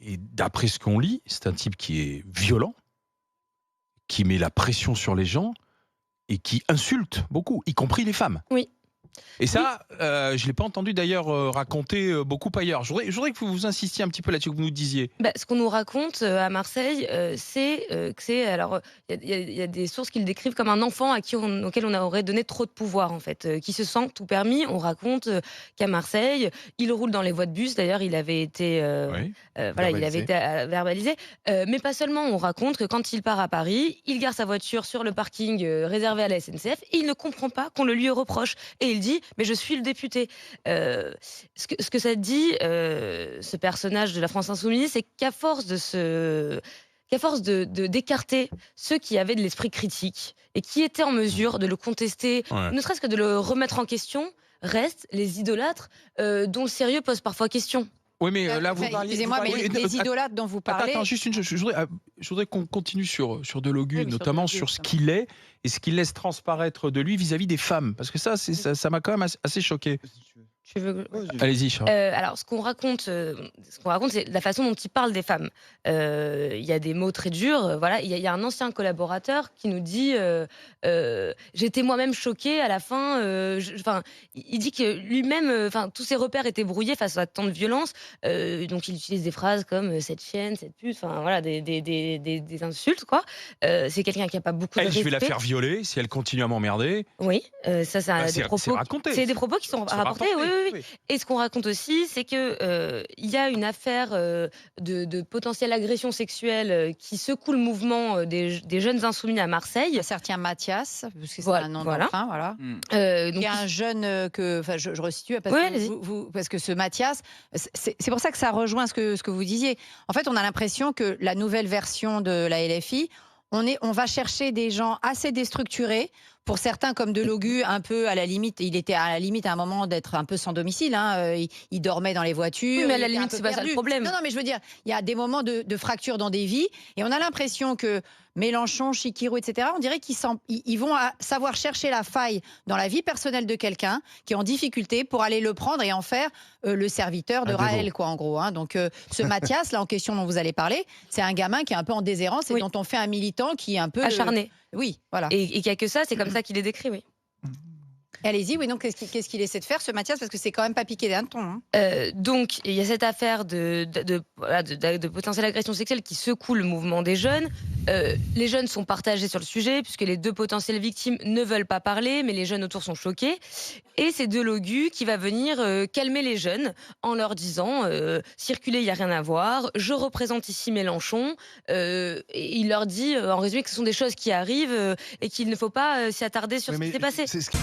Et d'après ce qu'on lit, c'est un type qui est violent, qui met la pression sur les gens et qui insulte beaucoup, y compris les femmes. Oui. Et Oui. ça, je ne l'ai pas entendu d'ailleurs raconter beaucoup ailleurs. Je voudrais que vous insistiez un petit peu là-dessus, que vous nous disiez. Bah, ce qu'on nous raconte à Marseille, c'est que c'est alors il y a des sources qui le décrivent comme un enfant auquel on aurait donné trop de pouvoir en fait, qui se sent tout permis. On raconte qu'à Marseille, il roule dans les voies de bus. D'ailleurs, il avait été Oui, voilà, il avait verbalisé. été verbalisé. Mais pas seulement. On raconte que quand il part à Paris, il gare sa voiture sur le parking réservé à la SNCF et il ne comprend pas qu'on le lui reproche. Et il dit: mais je suis le député. Ce que ça dit, ce personnage de la France Insoumise, c'est qu'à force d'écarter ceux qui avaient de l'esprit critique et qui étaient en mesure de le contester, Ouais. ne serait-ce que de le remettre en question, restent les idolâtres dont le sérieux pose parfois question. Oui, mais là, vous Enfin, parliez. excusez-moi, mais Oui, les idolâtres dont vous attends, parlez. attends, juste une chose. Je voudrais qu'on continue sur Delogu, Oui, mais sur notamment Delogu, sur ce ça. qu'il est et ce qu'il laisse transparaître de lui vis-à-vis des femmes. Parce que ça m'a quand même assez choqué. Tu veux... Allez-y, Charles. Alors, ce qu'on raconte, c'est la façon dont il parle des femmes. Il y a des mots très durs. Voilà, il y a un ancien collaborateur qui nous dit j'étais moi-même choqué à la fin. Enfin, il dit que lui-même, enfin, tous ses repères étaient brouillés face à tant de violence. Donc, il utilise des phrases comme cette chienne, cette pute. Enfin, voilà, des insultes, quoi. C'est quelqu'un qui a pas beaucoup de Elle, je vais la respect. faire violer si elle continue à m'emmerder. Oui, ça, Bah, des c'est propos. raconté. C'est des propos qui sont C'est rapportés. Oui, rapporté, oui, oui. Et ce qu'on raconte aussi, c'est que il y a une affaire de potentielle agression sexuelle qui secoue le mouvement des jeunes insoumis à Marseille. Un certain Mathias, parce que c'est Voilà, un nom voilà. d'emprunt, voilà. Donc, Il y a un jeune enfin, je resitue parce Ouais, que allez-y. parce que ce Mathias, c'est pour ça que ça rejoint ce que vous disiez. En fait, on a l'impression que la nouvelle version de la LFI, on va chercher des gens assez déstructurés. Pour certains, comme Delogu, un peu à la limite, il était à la limite à un moment d'être un peu sans domicile. Hein. Il dormait dans les voitures. Oui, mais à la il était un limite, peu c'est pas ça le perdu. problème. Non, non, mais je veux dire, il y a des moments de fracture dans des vies, et on a l'impression que Mélenchon, Chikirou, etc., on dirait qu'ils vont savoir chercher la faille dans la vie personnelle de quelqu'un qui est en difficulté pour aller le prendre et en faire le serviteur de Un Raël, dévot. quoi, en gros. Hein. Donc, ce Mathias, là, en question dont vous allez parler, c'est un gamin qui est un peu en déshérence et Oui. dont on fait un militant qui est un peu... Acharné. Oui, voilà. Et qu'il n'y a que ça, c'est comme ça qu'il est décrit, oui. Allez-y, oui, donc qu'est-ce qu'il essaie de faire, ce Mathias? Parce que c'est quand même pas piqué d'un ton. Hein. Donc, il y a cette affaire voilà, de potentielle agression sexuelle qui secoue le mouvement des jeunes. Les jeunes sont partagés sur le sujet, puisque les deux potentielles victimes ne veulent pas parler, mais les jeunes autour sont choqués. Et c'est Delogu qui va venir calmer les jeunes en leur disant circuler, il n'y a rien à voir, je représente ici Mélenchon. Et il leur dit, en résumé, que ce sont des choses qui arrivent et qu'il ne faut pas s'y attarder sur Oui, ce qui mais s'est passé. c'est ce qui-